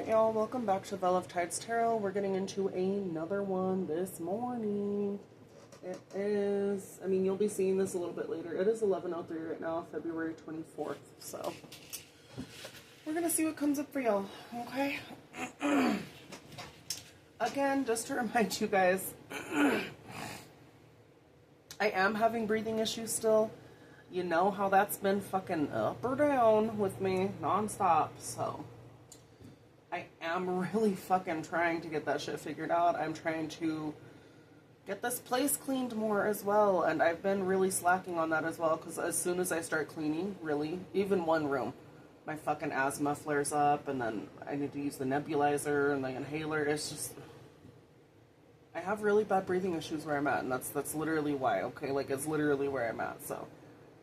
Alright, y'all, welcome back to Veil of Tides Tarot. We're getting into another one this morning. It is, you'll be seeing this a little bit later. It is 11:03 right now, February 24th. So, we're going to see what comes up for y'all, okay? Again, just to remind you guys, I am having breathing issues still. You know how that's been fucking up or down with me nonstop, so I am really fucking trying to get that shit figured out. I'm trying to get this place cleaned more as well, and I've been really slacking on that as well, because as soon as I start cleaning, really, even one room, my fucking asthma flares up, and then I need to use the nebulizer and the inhaler. It's just, I have really bad breathing issues where I'm at, and that's literally why, okay? Like, it's literally where I'm at, so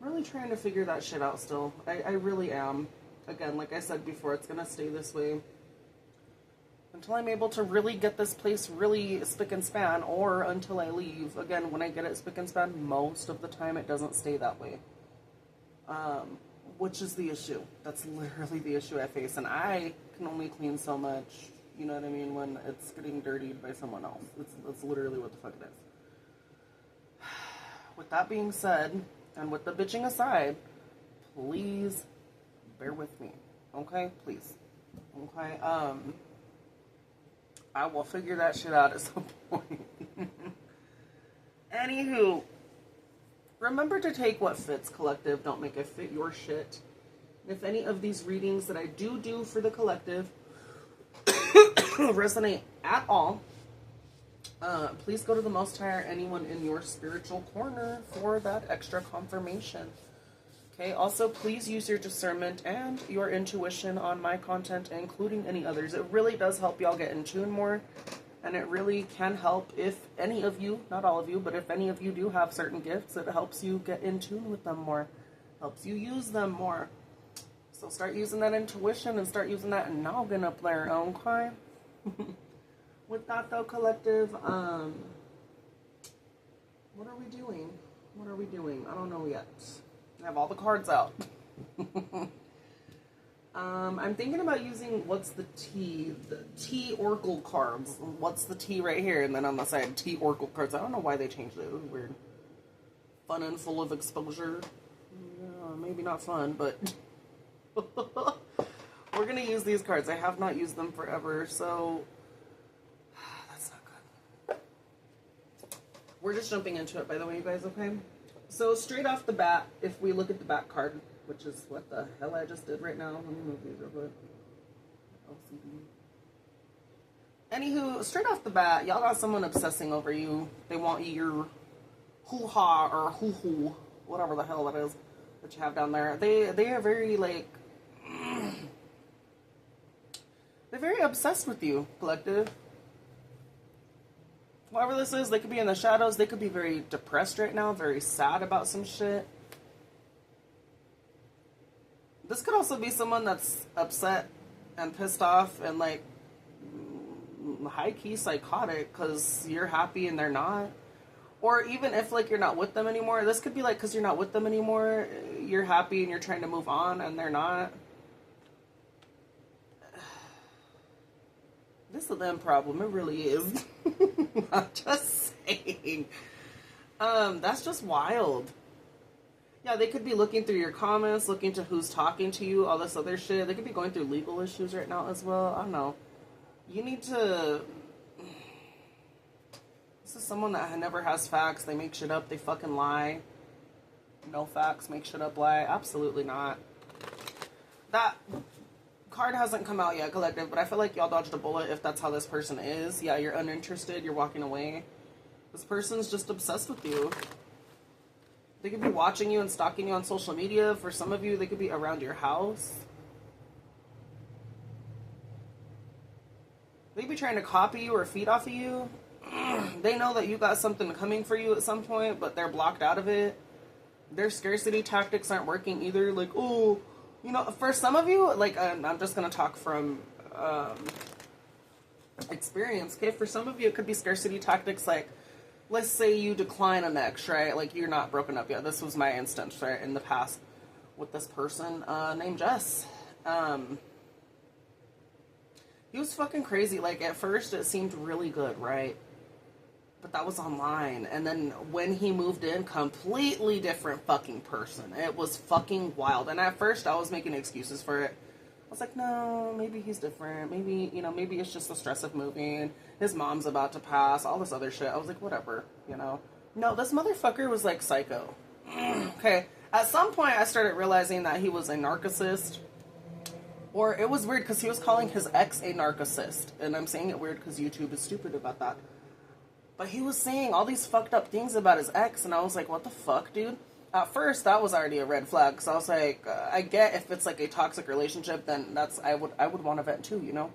I'm really trying to figure that shit out still. I really am. Again, like I said before, it's gonna stay this way until I'm able to really get this place really spick and span, or until I leave. Again, when I get it spick and span, most of the time it doesn't stay that way. Which is the issue. That's literally the issue I face. And I can only clean so much, you know what I mean, when it's getting dirtied by someone else. That's literally what the fuck it is. With that being said, and with the bitching aside, please bear with me. Okay? Please. Okay? I will figure that shit out at some point. Anywho, remember to take what fits, collective. Don't make it fit your shit. If any of these readings that I do for the collective resonate at all, please go to the Most High or anyone in your spiritual corner for that extra confirmation. Okay, also please use your discernment and your intuition on my content, including any others. It really does help y'all get in tune more, and it really can help if any of you, not all of you, but if any of you do have certain gifts, it helps you get in tune with them more, helps you use them more. So start using that intuition and start using that noggin up there, okay? With that though, collective, what are we doing? What are we doing? I don't know yet. I have all the cards out. I'm thinking about using, what's the T? The T Oracle cards. What's the T right here? And then on the side, T Oracle cards. I don't know why they changed it. It was weird. Fun and full of exposure. Yeah, maybe not fun, but we're going to use these cards. I have not used them forever, so that's not good. We're just jumping into it, by the way, you guys, okay? So straight off the bat, if we look at the back card, which is what the hell I just did right now. Let me move these real quick. LCD. Anywho, straight off the bat, y'all got someone obsessing over you. They want your hoo-ha or hoo-hoo, whatever the hell that is that you have down there. They are very, like, they're very obsessed with you, collective. Whoever this is, they could be in the shadows. They could be very depressed right now, very sad about some shit. This could also be someone that's upset and pissed off and, like, high-key psychotic because you're happy and they're not. Or even if, like, you're not with them anymore. This could be, like, because you're not with them anymore, you're happy and you're trying to move on and they're not. This is a them problem. It really is. I'm just saying. That's just wild. Yeah, they could be looking through your comments, looking to who's talking to you, all this other shit. They could be going through legal issues right now as well. I don't know. You need to... This is someone that never has facts. They make shit up. They fucking lie. No facts. Make shit up. Lie. Absolutely not. That card hasn't come out yet, collective, but I feel like y'all dodged a bullet if that's how this person is. Yeah, you're uninterested. You're walking away. This person's just obsessed with you. They could be watching you and stalking you on social media. For some of you, they could be around your house. They could be trying to copy you or feed off of you. They know that you got something coming for you at some point, but they're blocked out of it. Their scarcity tactics aren't working either. Like, oh, you know, for some of you, like, I'm just going to talk from experience, okay? For some of you, it could be scarcity tactics like, let's say you decline an ex, right? Like, you're not broken up yet. This was my instance, right, in the past with this person named Jess. He was fucking crazy. Like, at first, it seemed really good, right? But that was online. And then when he moved in, completely different fucking person. It was fucking wild. And at first, I was making excuses for it. I was like, no, maybe he's different. Maybe, you know, maybe it's just the stress of moving. His mom's about to pass. All this other shit. I was like, whatever, you know. No, this motherfucker was, like, psycho. Okay. At some point, I started realizing that he was a narcissist. Or it was weird because he was calling his ex a narcissist. And I'm saying it weird because YouTube is stupid about that. But he was saying all these fucked up things about his ex. And I was like, what the fuck, dude? At first, that was already a red flag. Because I was like, I get if it's like a toxic relationship, then that's, I would want to vent too, you know?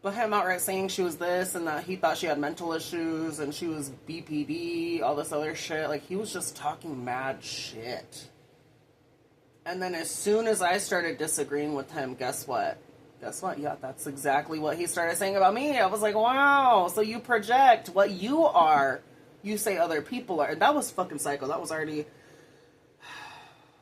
But him outright saying she was this and that he thought she had mental issues and she was BPD, all this other shit. Like, he was just talking mad shit. And then as soon as I started disagreeing with him, guess what? Guess what? Yeah, that's exactly what he started saying about me. I was like, wow, so you project what you are, you say other people are. And that was fucking psycho. That was already...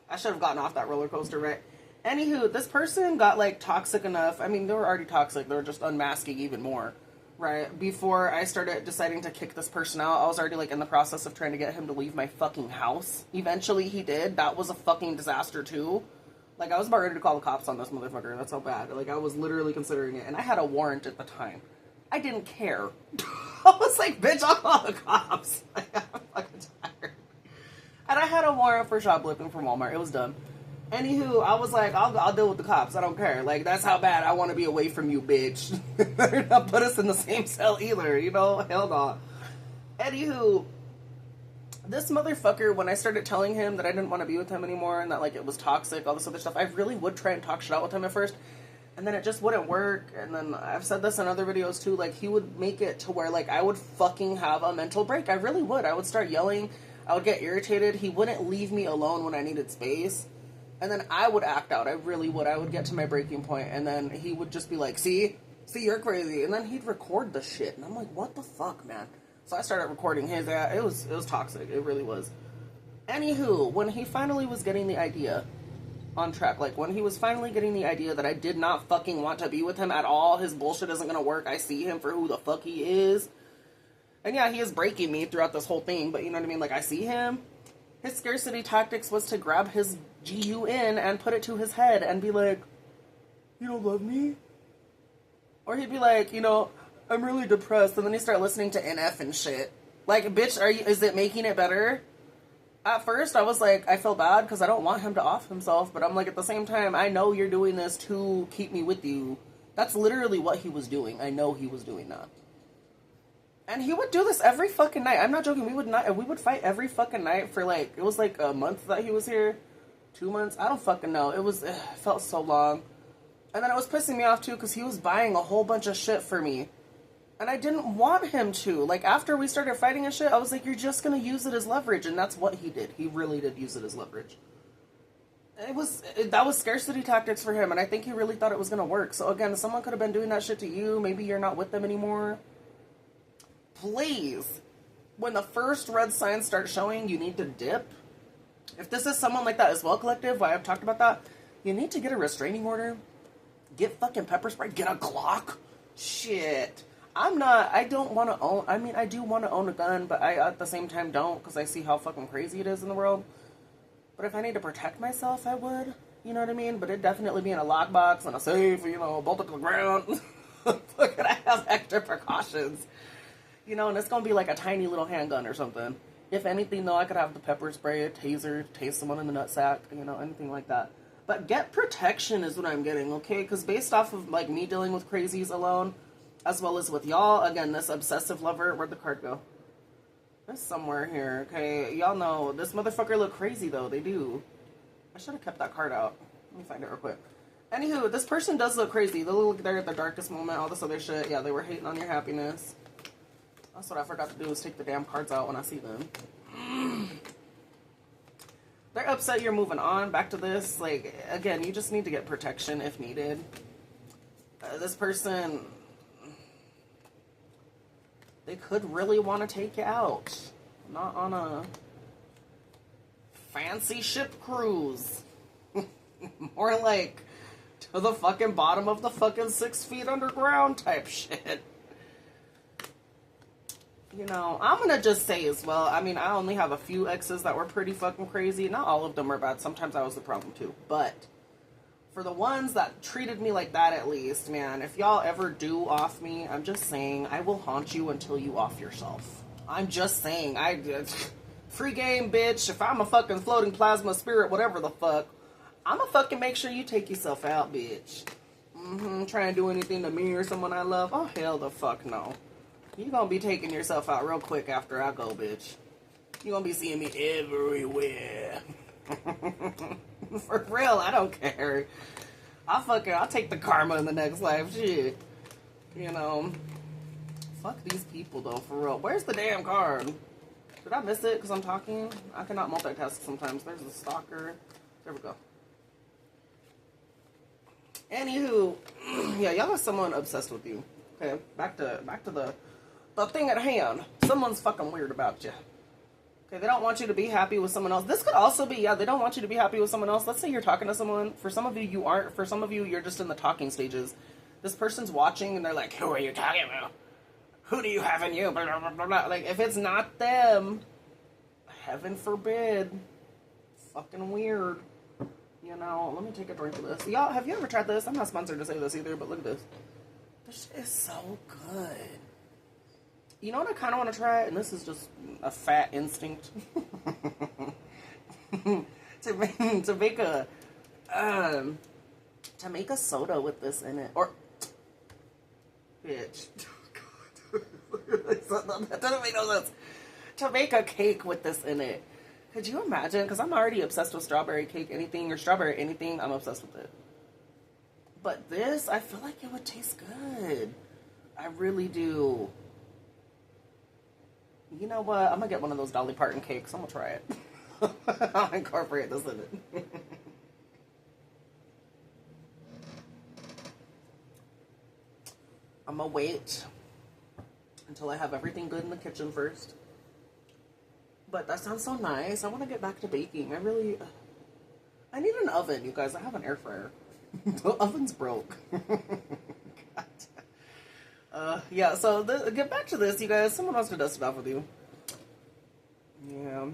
I should have gotten off that roller coaster, right? Anywho, this person got, like, toxic enough. I mean, they were already toxic. They were just unmasking even more, right? Before I started deciding to kick this person out, I was already, like, in the process of trying to get him to leave my fucking house. Eventually, he did. That was a fucking disaster, too. Like, I was about ready to call the cops on this motherfucker. That's how bad. Like, I was literally considering it. And I had a warrant at the time. I didn't care. I was like, bitch, I'll call the cops. Like, I'm fucking tired. And I had a warrant for shoplifting from Walmart. It was done. Anywho, I was like, I'll deal with the cops. I don't care. Like, that's how bad I want to be away from you, bitch. Better not put us in the same cell either, you know? Hell no. Anywho, this motherfucker, when I started telling him that I didn't want to be with him anymore and that, like, it was toxic, all this other stuff, I really would try and talk shit out with him at first. And then it just wouldn't work. And then I've said this in other videos, too. Like, he would make it to where, like, I would fucking have a mental break. I really would. I would start yelling. I would get irritated. He wouldn't leave me alone when I needed space. And then I would act out. I really would. I would get to my breaking point, and then he would just be like, see, you're crazy. And then he'd record the shit. And I'm like, what the fuck, man? So I started recording his. It was toxic. It really was. Anywho, when he finally was getting the idea on track, like, when he was finally getting the idea that I did not fucking want to be with him at all, his bullshit isn't going to work, I see him for who the fuck he is. And yeah, he is breaking me throughout this whole thing, but you know what I mean? Like, I see him. His scarcity tactics was to grab his GUN and put it to his head and be like, you don't love me? Or he'd be like, you know, I'm really depressed. And then he'd start listening to NF and shit. Like, bitch, is it making it better? At first, I was like, I feel bad because I don't want him to off himself. But I'm like, at the same time, I know you're doing this to keep me with you. That's literally what he was doing. I know he was doing that. And he would do this every fucking night. I'm not joking. We would fight every fucking night for, like, it was like a month that he was here. 2 months. I don't fucking know. It felt so long. And then it was pissing me off, too, because he was buying a whole bunch of shit for me. And I didn't want him to. Like, after we started fighting and shit, I was like, you're just going to use it as leverage. And that's what he did. He really did use it as leverage. That was scarcity tactics for him. And I think he really thought it was going to work. So, again, someone could have been doing that shit to you. Maybe you're not with them anymore. Please, when the first red signs start showing, you need to dip. If this is someone like that as well, collective, why I've talked about that, you need to get a restraining order. Get fucking pepper spray. Get a Glock. Shit. I don't want to own, I do want to own a gun, but I, at the same time, don't, because I see how fucking crazy it is in the world. But if I need to protect myself, I would. You know what I mean? But it'd definitely be in a lockbox and a safe, you know, bolted to the ground. Look, I have extra precautions. You know, and it's going to be like a tiny little handgun or something. If anything, though, I could have the pepper spray, a taser, tase someone in the nutsack, you know, anything like that. But get protection is what I'm getting, okay? Because based off of, like, me dealing with crazies alone, as well as with y'all, again, this obsessive lover, where'd the card go? It's somewhere here, okay? Y'all know, this motherfucker look crazy, though. They do. I should have kept that card out. Let me find it real quick. Anywho, this person does look crazy. They look there at the darkest moment, all this other shit. Yeah, they were hating on your happiness. That's what I forgot to do, is take the damn cards out when I see them. They're upset you're moving on. Back to this. Like, again, you just need to get protection if needed. This person, they could really want to take you out. Not on a fancy ship cruise. More like to the fucking bottom of the fucking 6 feet underground type shit. You know, I'm gonna just say as well, I mean, I only have a few exes that were pretty fucking crazy. Not all of them were bad. Sometimes I was the problem too. But for the ones that treated me like that, at least, man, if y'all ever do off me, I'm just saying, I will haunt you until you off yourself. I'm just saying, free game, bitch. If I'm a fucking floating plasma spirit, whatever the fuck, I'ma fucking make sure you take yourself out, bitch. Try and do anything to me or someone I love? Oh, hell the fuck no. You gonna be taking yourself out real quick after I go, bitch. You gonna be seeing me everywhere. For real, I don't care. I'll take the karma in the next life, shit. You know. Fuck these people, though, for real. Where's the damn card? Did I miss it because I'm talking? I cannot multitask sometimes. There's the stalker. There we go. Anywho, yeah, y'all have someone obsessed with you. Okay, back to the thing at hand. Someone's fucking weird about you. Okay, they don't want you to be happy with someone else. This could also be, yeah, they don't want you to be happy with someone else. Let's say you're talking to someone. For some of you, you aren't. For some of you, you're just in the talking stages. This person's watching, and they're like, who are you talking about? Who do you have in you? Blah, blah, blah, blah. Like, if it's not them, heaven forbid. Fucking weird. You know, let me take a drink of this. Y'all, have you ever tried this? I'm not sponsored to say this either, but look at this. This shit is so good. You know what I kind of want to try? And this is just a fat instinct. to make a soda with this in it. Or, bitch. That doesn't make no sense. To make a cake with this in it. Could you imagine? Because I'm already obsessed with strawberry cake, anything, or strawberry anything. I'm obsessed with it. But this, I feel like it would taste good. I really do. You know what? I'm going to get one of those Dolly Parton cakes. I'm going to try it. I'll incorporate this in it. I'm going to wait until I have everything good in the kitchen first. But that sounds so nice. I want to get back to baking. I need an oven, you guys. I have an air fryer. The oven's broke. Yeah, so get back to this, you guys. Someone else to dust it off with you. Yeah.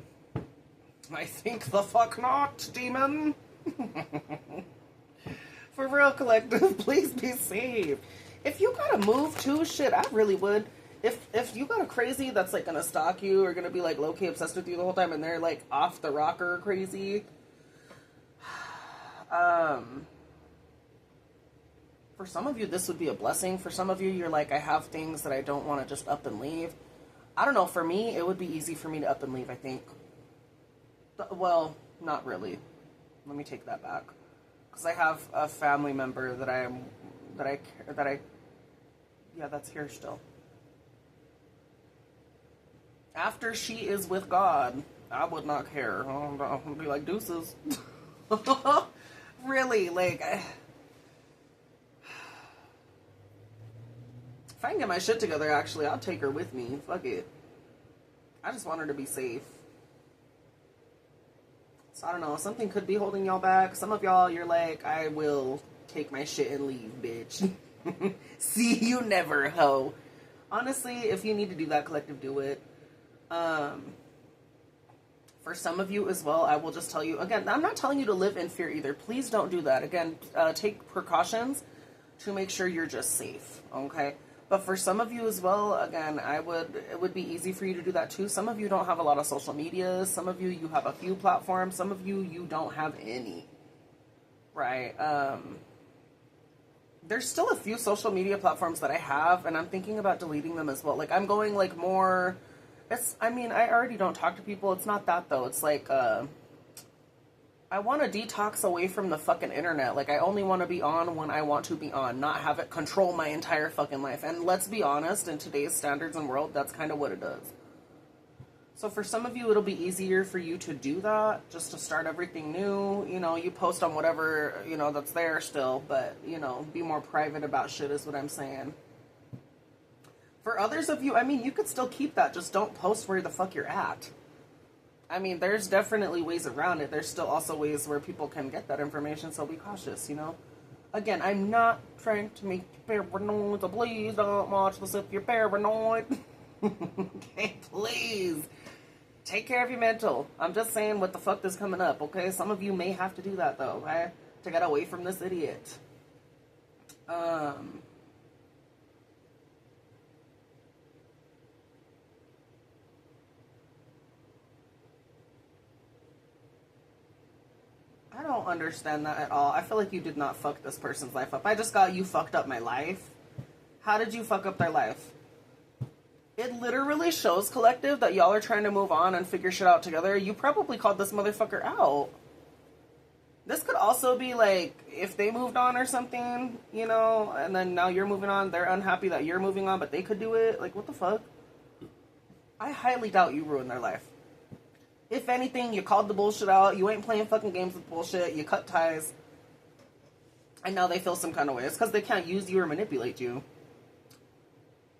I think the fuck not, demon. For real, collective, please be safe. If you gotta move too, shit, I really would. If you got a crazy that's like gonna stalk you or gonna be like low-key obsessed with you the whole time and they're like off the rocker crazy, for some of you this would be a blessing. For some of you, you're like, I have things that I don't want to just up and leave. I don't know, for me it would be easy for me to up and leave, I think. Well, not really. Let me take that back, because I have a family member yeah, that's here still. After she is with God, I would not care. I'll be like, deuces. Really, like, if I can get my shit together, actually, I'll take her with me. Fuck it. I just want her to be safe. So, I don't know. Something could be holding y'all back. Some of y'all, you're like, I will take my shit and leave, bitch. See you never, ho. Honestly, if you need to do that, collective, do it. For some of you as well, I will just tell you, again, I'm not telling you to live in fear either. Please don't do that. Again, take precautions to make sure you're just safe, okay? But for some of you as well, again, it would be easy for you to do that too. Some of you don't have a lot of social media. Some of you, you have a few platforms. Some of you, you don't have any, right? There's still a few social media platforms that I have, and I'm thinking about deleting them as well. Like, I'm going, like, more... I already don't talk to people. It's not that, though. It's like, I want to detox away from the fucking internet. Like, I only want to be on when I want to be on, not have it control my entire fucking life. And let's be honest, in today's standards and world, that's kind of what it does. So for some of you, it'll be easier for you to do that, just to start everything new. You know, you post on whatever, you know, that's there still, but, you know, be more private about shit is what I'm saying. For others of you, I mean, you could still keep that, just don't post where the fuck you're at. I mean, there's definitely ways around it. There's still also ways where people can get that information, so be cautious, you know? Again, I'm not trying to make you paranoid, so please don't watch this if you're paranoid. Okay, please. Take care of your mental. I'm just saying what the fuck is coming up, okay? Some of you may have to do that, though, okay? To get away from this idiot. I don't understand that at all. I feel like you did not fuck this person's life up. I just got you fucked up my life. How did you fuck up their life? It literally shows, collective, that y'all are trying to move on and figure shit out together. You probably called this motherfucker out. This could also be like, if they moved on or something, you know, and then now you're moving on, they're unhappy that you're moving on, but they could do it. Like, what the fuck? I highly doubt you ruined their life. If anything, you called the bullshit out, you ain't playing fucking games with bullshit, you cut ties, and now they feel some kind of way. It's because they can't use you or manipulate you.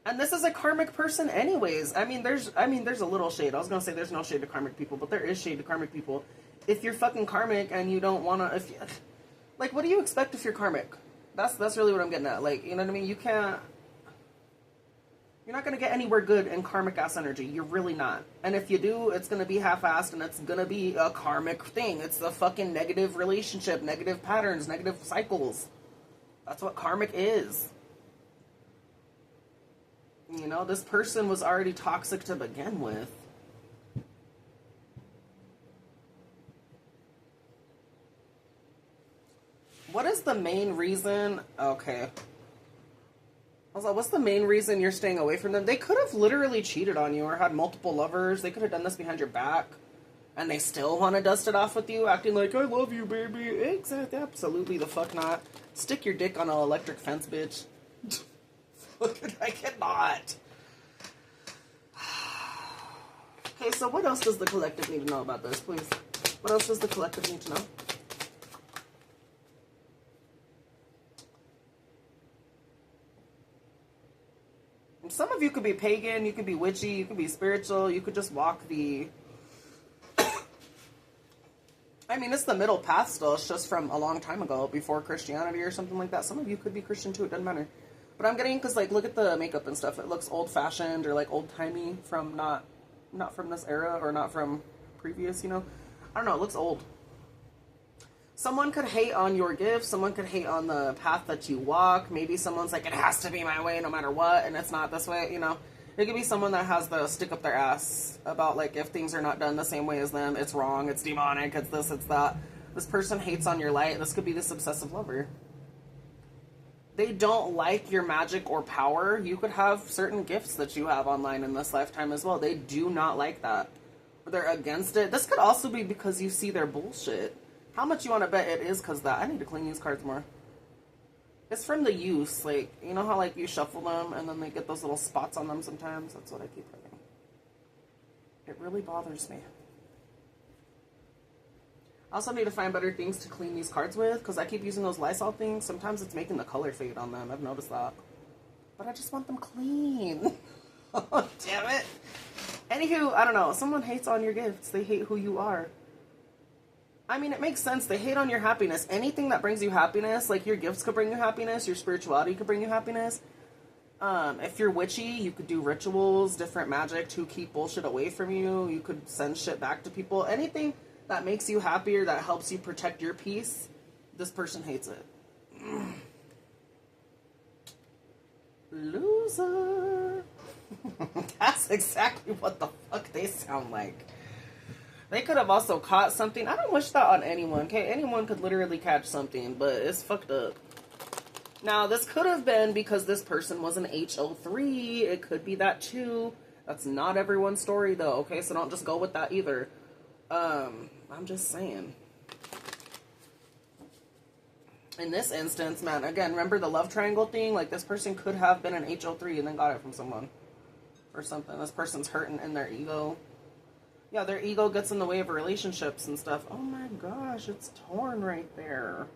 And this is a karmic person anyways. I mean, there's a little shade. I was gonna say there's no shade to karmic people, but there is shade to karmic people. If you're fucking karmic and you don't wanna, like, what do you expect if you're karmic? That's really what I'm getting at. Like, you know what I mean? You're not gonna get anywhere good in karmic ass energy. You're really not. And if you do, it's gonna be half-assed and it's gonna be a karmic thing. It's the fucking negative relationship, negative patterns, negative cycles. That's what karmic is. You know, this person was already toxic to begin with. What is the main reason? Okay. I was like, what's the main reason you're staying away from them? They could have literally cheated on you or had multiple lovers. They could have done this behind your back. And they still want to dust it off with you, acting like, I love you, baby. Exactly. Absolutely the fuck not. Stick your dick on an electric fence, bitch. I cannot. Okay, so what else does the collective need to know about this, please? What else does the collective need to know? Some of you could be pagan, you could be witchy, you could be spiritual, you could just walk the... I mean, it's the middle path still. It's just from a long time ago, before Christianity or something like that. Some of you could be Christian too, it doesn't matter. But I'm getting, because, like, look at the makeup and stuff. It looks old-fashioned or, like, old-timey from not from this era or not from previous, you know? I don't know, it looks old. Someone could hate on your gifts. Someone could hate on the path that you walk. Maybe someone's like, it has to be my way no matter what, and it's not this way, you know? It could be someone that has the stick up their ass about, like, if things are not done the same way as them, it's wrong, it's demonic, it's this, it's that. This person hates on your light. This could be this obsessive lover. They don't like your magic or power. You could have certain gifts that you have online in this lifetime as well. They do not like that. They're against it. This could also be because you see their bullshit. How much you want to bet it is because that? I need to clean these cards more. It's from the use. Like, you know how, like, you shuffle them and then they get those little spots on them sometimes? That's what I keep getting. It really bothers me. I also need to find better things to clean these cards with because I keep using those Lysol things. Sometimes it's making the color fade on them. I've noticed that. But I just want them clean. Oh, damn it. Anywho, I don't know. Someone hates on your gifts. They hate who you are. I mean, it makes sense. They hate on your happiness. Anything that brings you happiness, like your gifts could bring you happiness, your spirituality could bring you happiness. If you're witchy, you could do rituals, different magic to keep bullshit away from you. You could send shit back to people. Anything that makes you happier, that helps you protect your peace, this person hates it. Loser. That's exactly what the fuck they sound like. They could have also caught something. I don't wish that on anyone, okay? Anyone could literally catch something, but it's fucked up. Now, this could have been because this person was an HO3. It could be that too. That's not everyone's story, though, okay? So don't just go with that either. I'm just saying. In this instance, man, again, remember the love triangle thing? Like, this person could have been an HO3 and then got it from someone. Or something. This person's hurting in their ego. Yeah, their ego gets in the way of relationships and stuff. Oh my gosh, it's torn right there.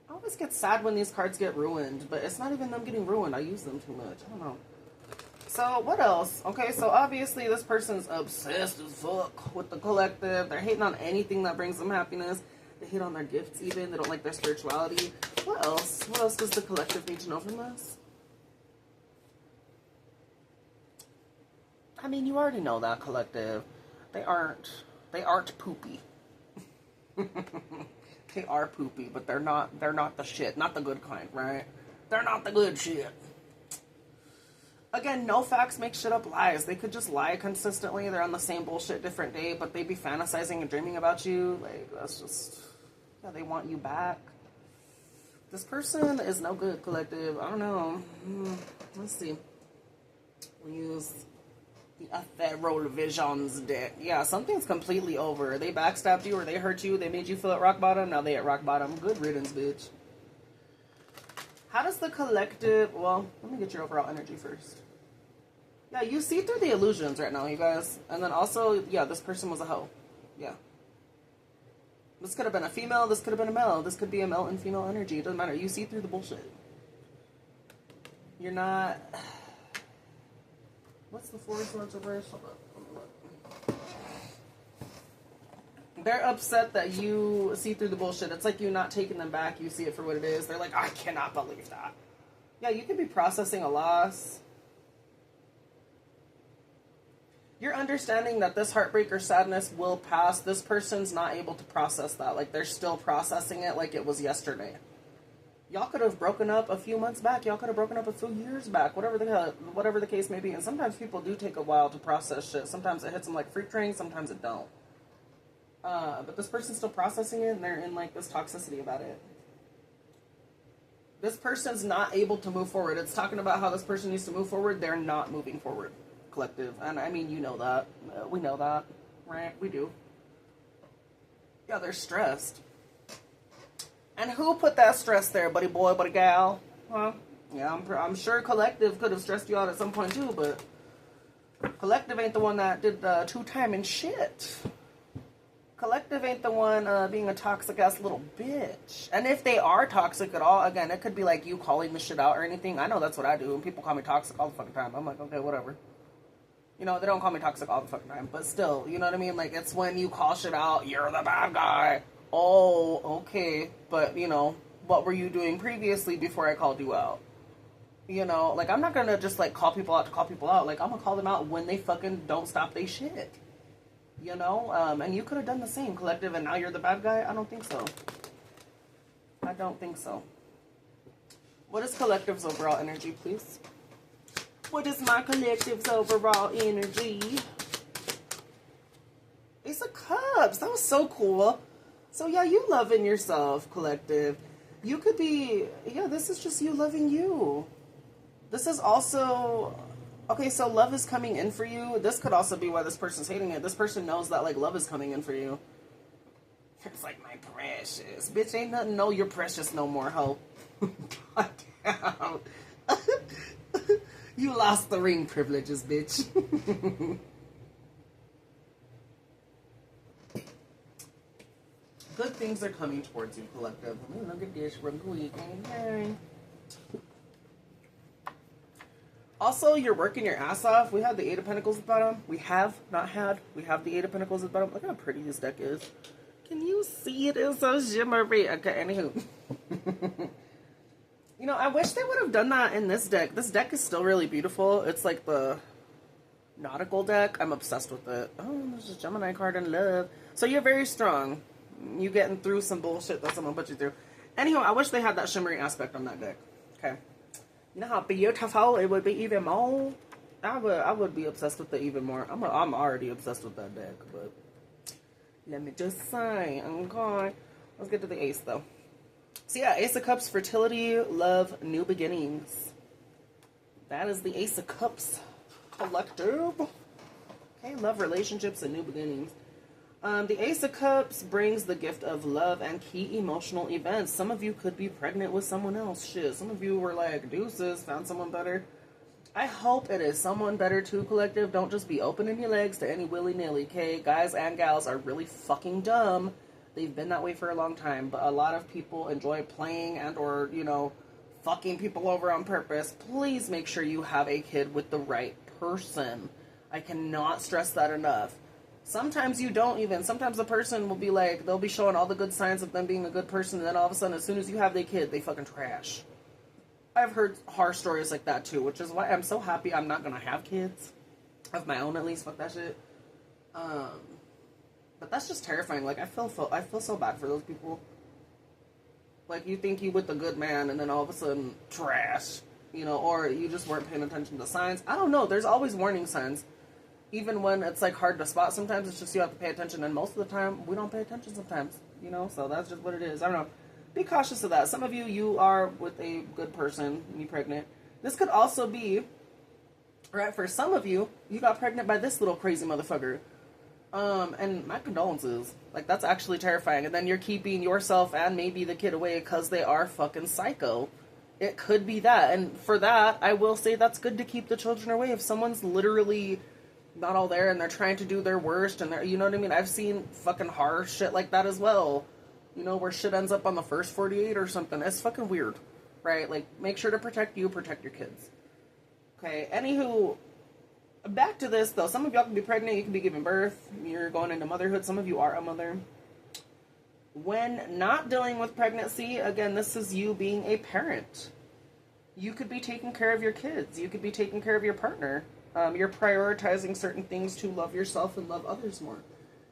I always get sad when these cards get ruined, but it's not even them getting ruined. I use them too much. I don't know. So, what else? Okay, so obviously this person's obsessed as fuck with the collective. They're hating on anything that brings them happiness. They hate on their gifts even. They don't like their spirituality. What else? What else does the collective need to know from this? I mean, you already know that, collective. They aren't poopy. They are poopy, but they're not the shit. Not the good kind, right? They're not the good shit. Again, no facts make shit up lies. They could just lie consistently. They're on the same bullshit different day, but they be fantasizing and dreaming about you. Like, that's just... Yeah, they want you back. This person is no good, collective. I don't know. Let's see. We'll use the Ethereal Visions deck. Yeah, something's completely over. They backstabbed you or they hurt you. They made you feel at rock bottom. Now they at rock bottom. Good riddance, bitch. How does the collective... Well, let me get your overall energy first. Yeah, you see through the illusions right now, you guys. And then also, yeah, this person was a hoe. Yeah. This could have been a female. This could have been a male. This could be a male and female energy. It doesn't matter. You see through the bullshit. You're not... What's the Four of Swords reverse? Hold up. They're upset that you see through the bullshit. It's like you not taking them back. You see it for what it is. They're like, I cannot believe that. Yeah, you could be processing a loss. You're understanding that this heartbreak or sadness will pass. This person's not able to process that. Like, they're still processing it like it was yesterday. Y'all could have broken up a few months back. Y'all could have broken up a few years back. Whatever the case may be. And sometimes people do take a while to process shit. Sometimes it hits them like freight train. Sometimes it don't. But this person's still processing it, and they're in, like, this toxicity about it. This person's not able to move forward. It's talking about how this person needs to move forward. They're not moving forward, collective. And, I mean, you know that. We know that, right? We do. Yeah, they're stressed. And who put that stress there, buddy boy, buddy gal? Huh? Yeah, I'm sure collective could have stressed you out at some point, too, but collective ain't the one that did the two-time and shit. Collective ain't the one being a toxic-ass little bitch. And if they are toxic at all, again, it could be like you calling the shit out or anything. I know that's what I do. And people call me toxic all the fucking time. I'm like, okay, whatever. You know, they don't call me toxic all the fucking time. But still, you know what I mean? Like, it's when you call shit out, you're the bad guy. Oh, okay. But, you know, what were you doing previously before I called you out? You know, like, I'm not gonna just, like, call people out to call people out. Like, I'm gonna call them out when they fucking don't stop they shit. You know, and you could have done the same, collective, and now you're the bad guy? I don't think so. I don't think so. What is collective's overall energy, please? What is my collective's overall energy? Ace of Cups. That was so cool. So, yeah, you loving yourself, collective. You could be, yeah, this is just you loving you. This is also... Okay, so love is coming in for you. This could also be why this person's hating it. This person knows that, like, love is coming in for you. It's like, my precious. Bitch, ain't nothing, no, you're precious no more, ho. God damn. You lost the ring privileges, bitch. Good things are coming towards you, collective. Look at this, real quick. Also, you're working your ass off. We have the Eight of Pentacles at the bottom. We have, not had. We have the Eight of Pentacles at the bottom. Look how pretty this deck is. Can you see it? It's so shimmery. Okay, anywho. You know, I wish they would have done that in this deck. This deck is still really beautiful. It's like the nautical deck. I'm obsessed with it. Oh, there's a Gemini card in love. So you're very strong. You getting through some bullshit that someone put you through. Anyhow, I wish they had that shimmery aspect on that deck. Okay. You know how beautiful it would be even more? I would be obsessed with it even more. I'm already obsessed with that deck, but let me just say, okay. Let's get to the ace, though. So yeah, Ace of Cups, fertility, love, new beginnings. That is the Ace of Cups collective. Okay, love, relationships, and new beginnings. The Ace of Cups brings the gift of love and key emotional events. Some of you could be pregnant with someone else. Shit. Some of you were like, deuces, found someone better. I hope it is someone better too, collective. Don't just be opening your legs to any willy-nilly, okay? Guys and gals are really fucking dumb. They've been that way for a long time. But a lot of people enjoy playing and or, you know, fucking people over on purpose. Please make sure you have a kid with the right person. I cannot stress that enough. Sometimes you don't even. Sometimes the person will be like, they'll be showing all the good signs of them being a good person, and then all of a sudden, as soon as you have their kid, they fucking trash. I've heard horror stories like that too, which is why I'm so happy I'm not gonna have kids. Of my own, at least. Fuck that shit. But that's just terrifying. Like, I feel so bad for those people. Like, you think you with a good man, and then all of a sudden, trash. You know, or you just weren't paying attention to signs. I don't know. There's always warning signs. Even when it's, like, hard to spot. Sometimes it's just you have to pay attention. And most of the time, we don't pay attention sometimes. You know? So that's just what it is. I don't know. Be cautious of that. Some of you, you are with a good person. And you're pregnant. This could also be, right, for some of you, you got pregnant by this little crazy motherfucker. And my condolences. Like, that's actually terrifying. And then you're keeping yourself and maybe the kid away because they are fucking psycho. It could be that. And for that, I will say that's good to keep the children away. If someone's literally not all there and they're trying to do their worst and they're, you know what I mean? I've seen fucking horror shit like that as well. You know, where shit ends up on the first 48 or something. It's fucking weird. Right? Like, make sure to protect you, protect your kids. Okay, anywho, back to this, though. Some of y'all can be pregnant, you can be giving birth, you're going into motherhood, some of you are a mother. When not dealing with pregnancy, again, this is you being a parent. You could be taking care of your kids, you could be taking care of your partner. You're prioritizing certain things to love yourself and love others more.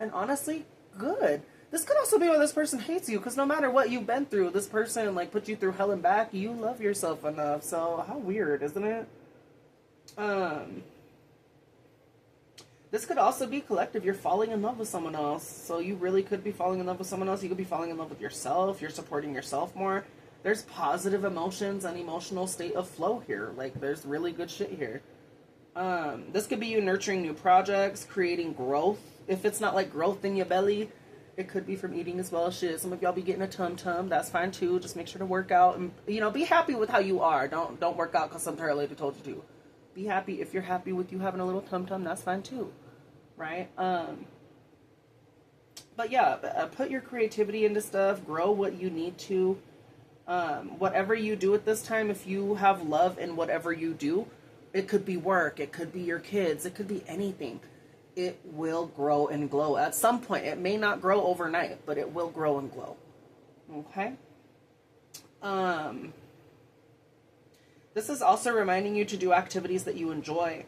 And honestly, good. This could also be why this person hates you, because no matter what you've been through, this person, like, put you through hell and back, you love yourself enough. So, how weird, isn't it? This could also be collective. You're falling in love with someone else. So you really could be falling in love with someone else. You could be falling in love with yourself. You're supporting yourself more. There's positive emotions and emotional state of flow here. Like, there's really good shit here. This could be you nurturing new projects, creating growth. If it's not like growth in your belly, it could be from eating as well. Shit, some of y'all be getting a tum-tum. That's fine too. Just make sure to work out. And, you know, be happy with how you are. Don't work out because some tired lady told you to. Be happy. If you're happy with you having a little tum-tum, that's fine too. Right? But yeah, put your creativity into stuff. Grow what you need to. Whatever you do at this time, if you have love in whatever you do, it could be work, it could be your kids, it could be anything. It will grow and glow. At some point, it may not grow overnight, but it will grow and glow. Okay? This is also reminding you to do activities that you enjoy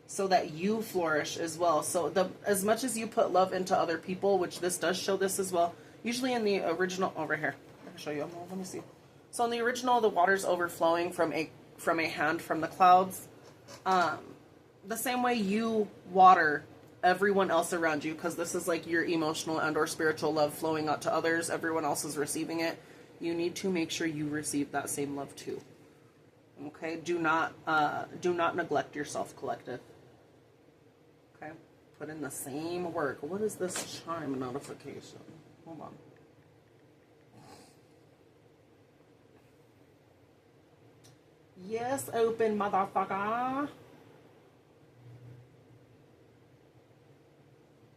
so that you flourish as well. So as much as you put love into other people, which this does show this as well, usually in the original, over here, I can show you, let me see. So in the original, the water's overflowing from a hand from the clouds. The same way you water everyone else around you, because this is like your emotional and or spiritual love flowing out to others, everyone else is receiving it. You need to make sure you receive that same love too. Okay, do not neglect yourself, collective. Okay, put in the same work. What is this Chime notification? Hold on. Yes, open, motherfucker.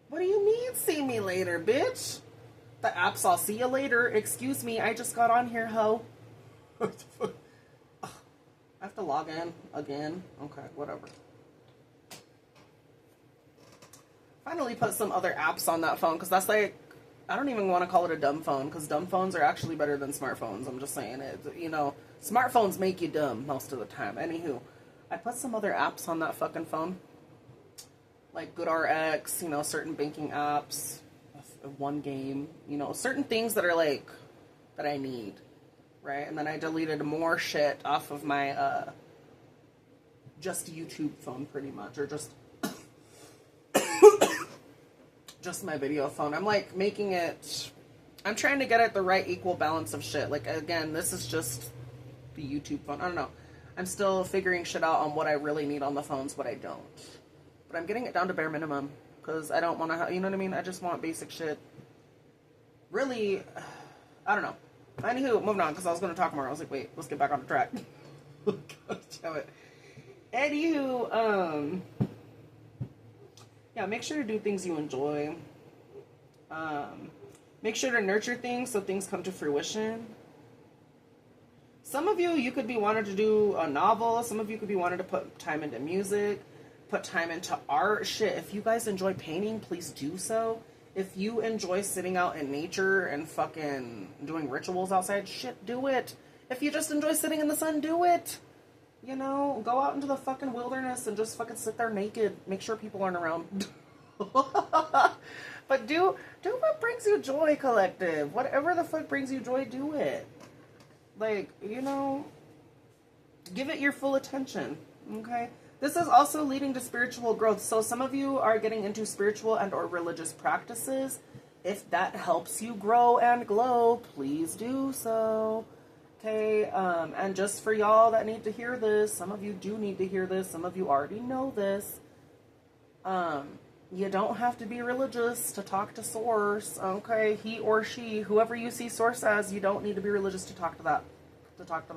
What do you mean, see me later, bitch? The apps, I'll see you later. Excuse me, I just got on here, ho. I have to log in again. Okay, whatever. Finally put some other apps on that phone, because that's like, I don't even want to call it a dumb phone, because dumb phones are actually better than smartphones. I'm just saying it. You know, smartphones make you dumb most of the time. Anywho, I put some other apps on that fucking phone. Like GoodRx, you know, certain banking apps, one game, you know, certain things that are like, that I need, right? And then I deleted more shit off of my, just YouTube phone pretty much, or just my video phone. I'm like making it, I'm trying to get at the right equal balance of shit. Like, again, this is just the YouTube phone. I don't know. I'm still figuring shit out on what I really need on the phones, what I don't. But I'm getting it down to bare minimum, because I don't want to, you know what I mean? I just want basic shit. Really, I don't know. Anywho, moving on, because I was going to talk more. I was like, wait, let's get back on track. God damn it. Anywho, yeah, make sure to do things you enjoy. Make sure to nurture things so things come to fruition. Some of you could be wanting to do a novel. Some of you could be wanting to put time into music. put time into art. Shit, if you guys enjoy painting, please do so. If you enjoy sitting out in nature and fucking doing rituals outside, shit, do it. If you just enjoy sitting in the sun, do it. You know, go out into the fucking wilderness and just fucking sit there naked. Make sure people aren't around. But do what brings you joy, collective. Whatever the fuck brings you joy, do it. Like, you know, give it your full attention. Okay? This is also leading to spiritual growth. So some of you are getting into spiritual and or religious practices. If that helps you grow and glow, please do so. Okay, and just for y'all that need to hear this, some of you do need to hear this, some of you already know this. You don't have to be religious to talk to Source, okay? He or she, whoever you see Source as, you don't need to be religious to talk to them, to talk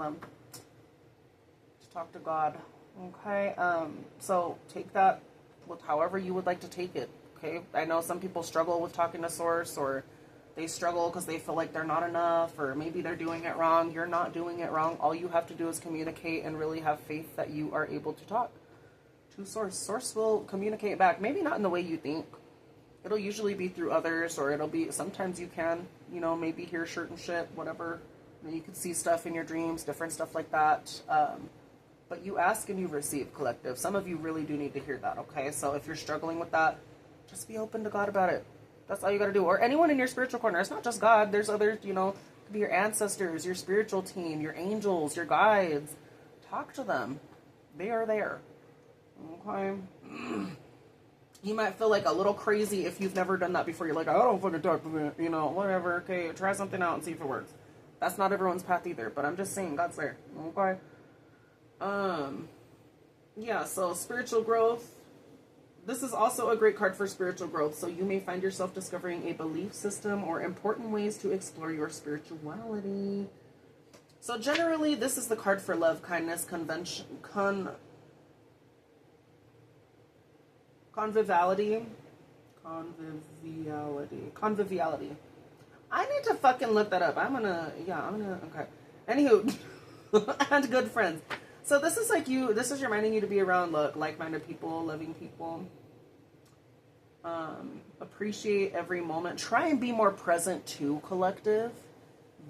to God, okay? So take that with however you would like to take it, okay? I know some people struggle with talking to Source, or they struggle because they feel like they're not enough, or maybe they're doing it wrong. You're not doing it wrong. All you have to do is communicate and really have faith that you are able to talk to Source. Source will communicate back. Maybe not in the way you think. It'll usually be through others, or it'll be, sometimes you can, you know, maybe hear certain shit, whatever. You can see stuff in your dreams, different stuff like that. But you ask and you receive, collective. Some of you really do need to hear that, okay? So if you're struggling with that, just be open to God about it. That's all you got to do. Or anyone in your spiritual corner. It's not just God. There's others, you know, it could be your ancestors, your spiritual team, your angels, your guides. Talk to them. They are there. Okay? You might feel like a little crazy if you've never done that before. You're like, I don't fucking talk to them. You know, whatever. Okay, try something out and see if it works. That's not everyone's path either. But I'm just saying, God's there. Okay? Yeah, so spiritual growth. This is also a great card for spiritual growth, so you may find yourself discovering a belief system or important ways to explore your spirituality. So generally, this is the card for love, kindness, conviviality. I need to fucking look that up. Okay. Anywho, and good friends. So this is like this is reminding you to be around like-minded people, loving people. Appreciate every moment. Try and be more present too, collective.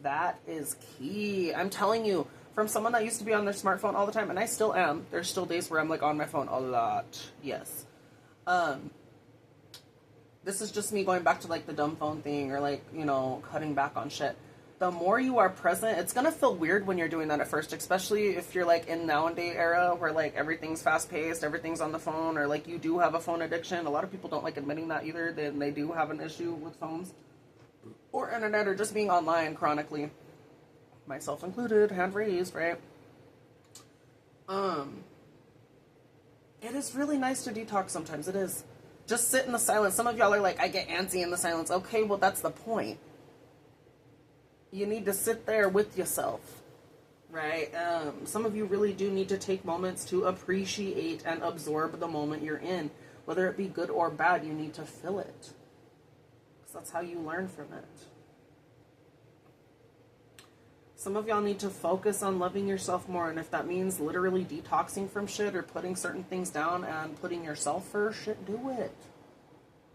That is key. I'm telling you, from someone that used to be on their smartphone all the time, and I still am. There's still days where I'm like on my phone a lot. Yes. This is just me going back to like the dumb phone thing, or like, you know, cutting back on shit. The more you are present, it's going to feel weird when you're doing that at first, especially if you're like in nowadays era where like everything's fast paced, everything's on the phone, or like you do have a phone addiction. A lot of people don't like admitting that either. Then they do have an issue with phones or internet, or just being online chronically. Myself included, hand raised, right? It is really nice to detox sometimes. It is. Just sit in the silence. Some of y'all are like, I get antsy in the silence. Okay, well, that's the point. You need to sit there with yourself, right? Some of you really do need to take moments to appreciate and absorb the moment you're in. Whether it be good or bad, you need to feel it. Because that's how you learn from it. Some of y'all need to focus on loving yourself more. And if that means literally detoxing from shit or putting certain things down and putting yourself first, shit, do it.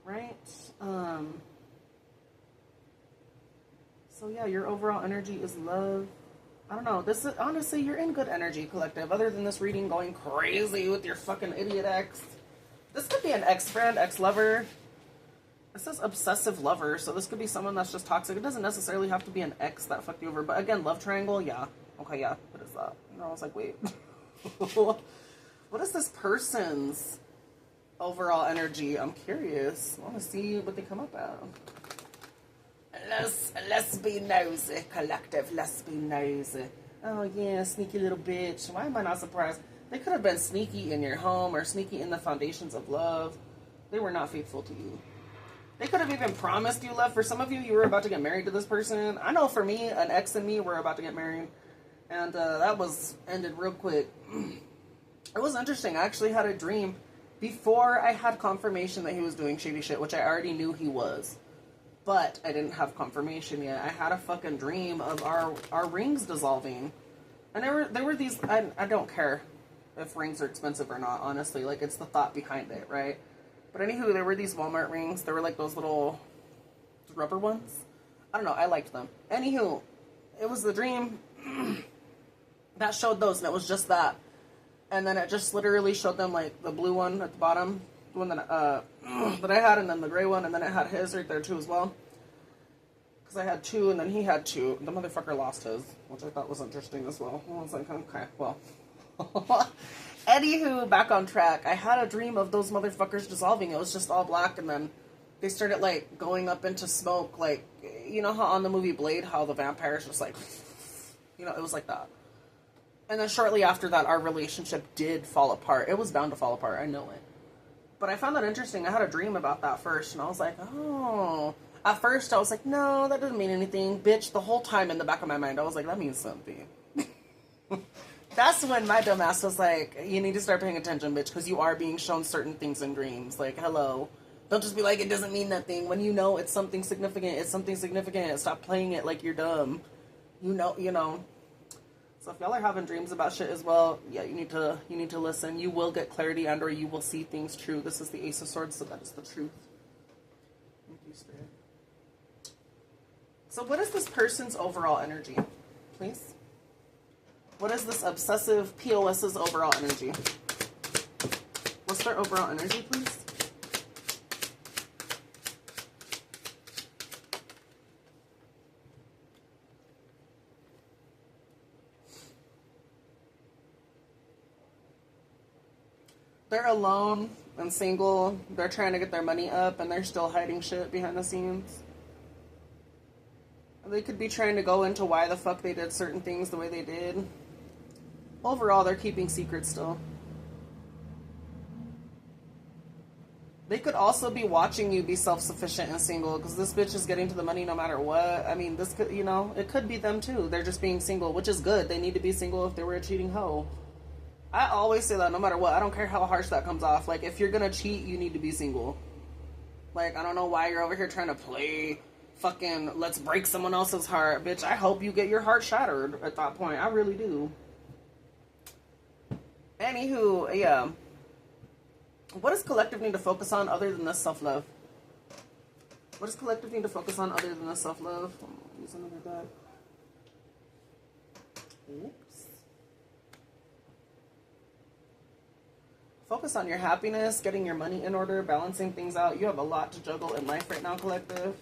Right? So yeah, your overall energy is love. I don't know. This is honestly, you're in good energy, collective. Other than this reading going crazy with your fucking idiot ex. This could be an ex-friend, ex-lover. It says obsessive lover, so this could be someone that's just toxic. It doesn't necessarily have to be an ex that fucked you over. But again, love triangle, yeah. Okay, yeah. What is that? And I was like, wait. What is this person's overall energy? I'm curious. I want to see what they come up at. Let's be nosy, collective. Let's be nosy. Oh, yeah, sneaky little bitch. Why am I not surprised? They could have been sneaky in your home or sneaky in the foundations of love. They were not faithful to you. They could have even promised you love. For some of you, you were about to get married to this person. I know for me, an ex and me were about to get married. And that was ended real quick. It was interesting. I actually had a dream before I had confirmation that he was doing shady shit, which I already knew he was. But I didn't have confirmation yet. I had a fucking dream of our rings dissolving. And there were these, I don't care. if rings are expensive or not, honestly. Like, it's the thought behind it, right? But anywho, there were these Walmart rings. They were like those little rubber ones. I don't know. I liked them. Anywho, it was the dream that showed those, and it was just that. And then it just literally showed them, like, the blue one at the bottom, the one that, that I had, and then the gray one, and then it had his right there, too, as well. Because I had two, and then he had two. The motherfucker lost his, which I thought was interesting as well. I was like, okay, well. Anywho, back on track. I had a dream of those motherfuckers dissolving. It was just all black, and then they started, like, going up into smoke. Like, you know how on the movie Blade, how the vampires just, like, you know, it was like that. And then shortly after that, our relationship did fall apart. It was bound to fall apart. I know it. But I found that interesting. I had a dream about that first, and I was like, oh. At first, I was like, no, that doesn't mean anything. Bitch, the whole time in the back of my mind, I was like, that means something. That's when my dumb ass was like, you need to start paying attention, bitch, because you are being shown certain things in dreams. Like, hello. Don't just be like, it doesn't mean nothing. When you know it's something significant, it's something significant. Stop playing it like you're dumb. You know. So if y'all are having dreams about shit as well, yeah, you need to listen. You will get clarity and or you will see things true. This is the Ace of Swords, so that is the truth. Thank you, Spirit. So what is this person's overall energy? Please? What is this obsessive POS's overall energy? What's their overall energy, please? They're alone and single. They're trying to get their money up and they're still hiding shit behind the scenes. They could be trying to go into why the fuck they did certain things the way they did. Overall, they're keeping secrets still. They could also be watching you be self-sufficient and single because this bitch is getting to the money no matter what. I mean, this could, it could be them too. They're just being single, which is good. They need to be single if they were a cheating hoe. I always say that no matter what. I don't care how harsh that comes off. Like, if you're gonna cheat, you need to be single. Like, I don't know why you're over here trying to play fucking let's break someone else's heart. Bitch, I hope you get your heart shattered at that point. I really do. Anywho, yeah. What does collective need to focus on other than this self-love? What does collective need to focus on other than this self-love? Use another deck. Oops. Focus on your happiness, getting your money in order, balancing things out. You have a lot to juggle in life right now, collective.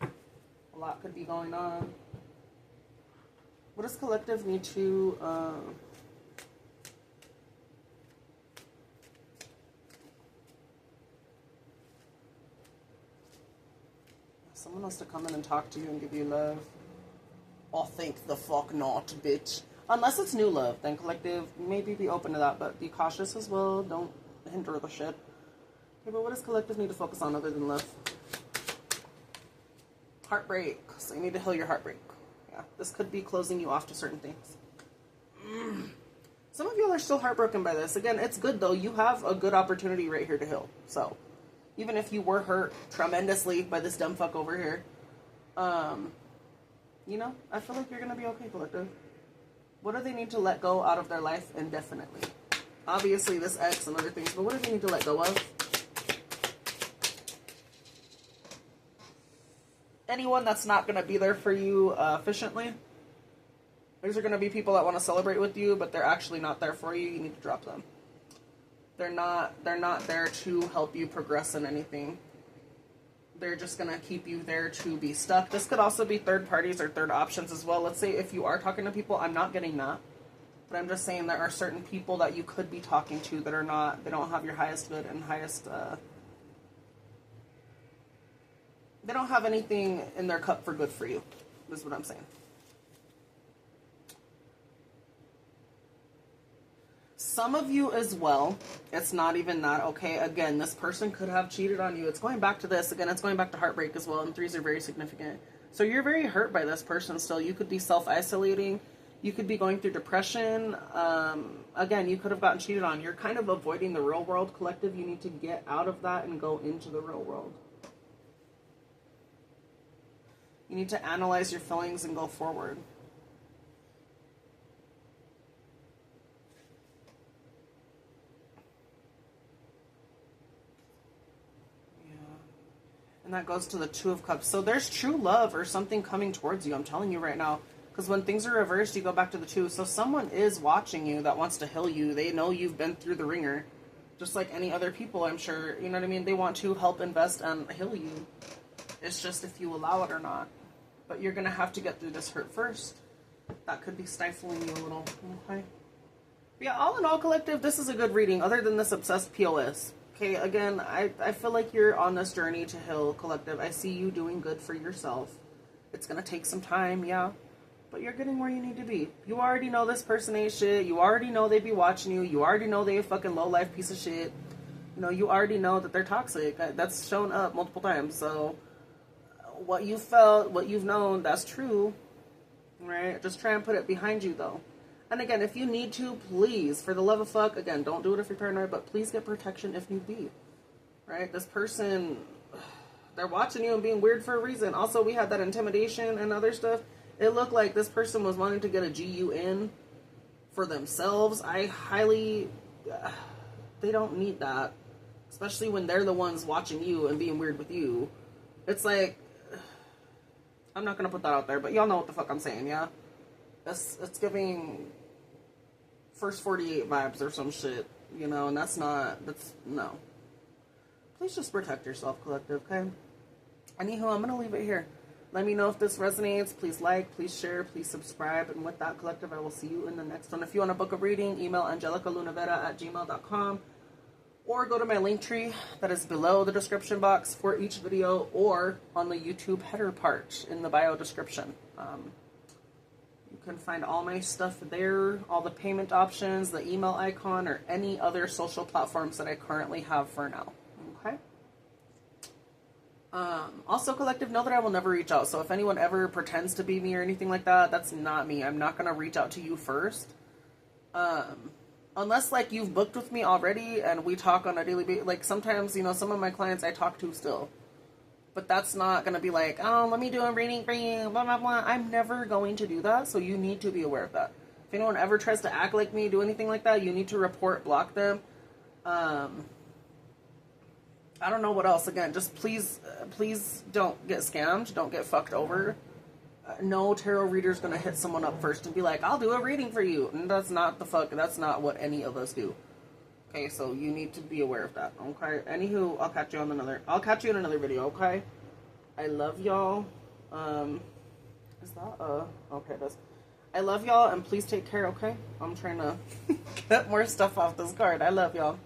A lot could be going on. What does collective need to... Someone has to come in and talk to you and give you love. Oh, think the fuck not, bitch. Unless it's new love, then collective, maybe be open to that, but be cautious as well. Don't hinder the shit. Okay, but what does collective need to focus on other than love? Heartbreak. So you need to heal your heartbreak. Yeah, this could be closing you off to certain things. Some of y'all are still heartbroken by this. Again, it's good though. You have a good opportunity right here to heal. So, even if you were hurt tremendously by this dumb fuck over here, I feel like you're going to be okay, collective. What do they need to let go out of their life indefinitely? Obviously, this ex and other things, but what do they need to let go of? Anyone that's not going to be there for you efficiently. These are going to be people that want to celebrate with you, but they're actually not there for you. You need to drop them. They're not there to help you progress in anything. They're just going to keep you there to be stuck. This could also be third parties or third options as well. Let's say if you are talking to people, I'm not getting that. But I'm just saying there are certain people that you could be talking to that are not, they don't have your highest good and highest, they don't have anything in their cup for good for you, is what I'm saying. Some of you as well, it's not even that, okay? Again, this person could have cheated on you. It's going back to this. Again, it's going back to heartbreak as well, and threes are very significant. So you're very hurt by this person still. You could be self-isolating. You could be going through depression. Again, you could have gotten cheated on. You're kind of avoiding the real world, collective. You need to get out of that and go into the real world. You need to analyze your feelings and go forward. And that goes to the Two of Cups. So there's true love or something coming towards you. I'm telling you right now. Because when things are reversed, you go back to the Two. So someone is watching you that wants to heal you. They know you've been through the ringer. Just like any other people, I'm sure. You know what I mean? They want to help, invest, and heal you. It's just if you allow it or not. But you're going to have to get through this hurt first. That could be stifling you a little. Okay? But yeah, all in all, collective, this is a good reading. Other than this obsessed POS. Okay, again, I feel like you're on this journey to heal, collective. I see you doing good for yourself. It's going to take some time, yeah. But you're getting where you need to be. You already know this person ain't shit. You already know they be watching you. You already know they a fucking low-life piece of shit. You know, you already know that they're toxic. That's shown up multiple times. So, what you felt, what you've known, that's true. Right? Just try and put it behind you, though. And again, if you need to, please, for the love of fuck, again, don't do it if you're paranoid, but please get protection if need be. Right? This person, they're watching you and being weird for a reason. Also, we had that intimidation and other stuff. It looked like this person was wanting to get a GUN for themselves. I highly, they don't need that. Especially when they're the ones watching you and being weird with you. It's like, I'm not going to put that out there, but y'all know what the fuck I'm saying, yeah? It's giving First 48 vibes or some shit, you know, and no. Please just protect yourself, collective, okay? Anywho, I'm going to leave it here. Let me know if this resonates. Please like, please share, please subscribe. And with that, collective, I will see you in the next one. If you want to book a reading, email angelicalunavera@gmail.com. Or go to my Linktree that is below the description box for each video, or on the YouTube header part in the bio description. You can find all my stuff there, all the payment options, the email icon, or any other social platforms that I currently have for now. Okay? Also, collective, know that I will never reach out. So if anyone ever pretends to be me or anything like that, that's not me. I'm not going to reach out to you first. Unless, like, you've booked with me already and we talk on a daily basis. Like, sometimes, you know, some of my clients I talk to still. But that's not going to be like, oh, let me do a reading for you, blah, blah, blah. I'm never going to do that, so you need to be aware of that. If anyone ever tries to act like me, do anything like that, you need to report, block them. I don't know what else. Again, just please don't get scammed. Don't get fucked over. No tarot reader's going to hit someone up first and be like, I'll do a reading for you. And that's not what any of us do. Okay, so you need to be aware of that, okay? Anywho, I'll catch you in another video, okay? I love y'all. Is that okay, it is. I love y'all, and please take care, okay? I'm trying to get more stuff off this card. I love y'all.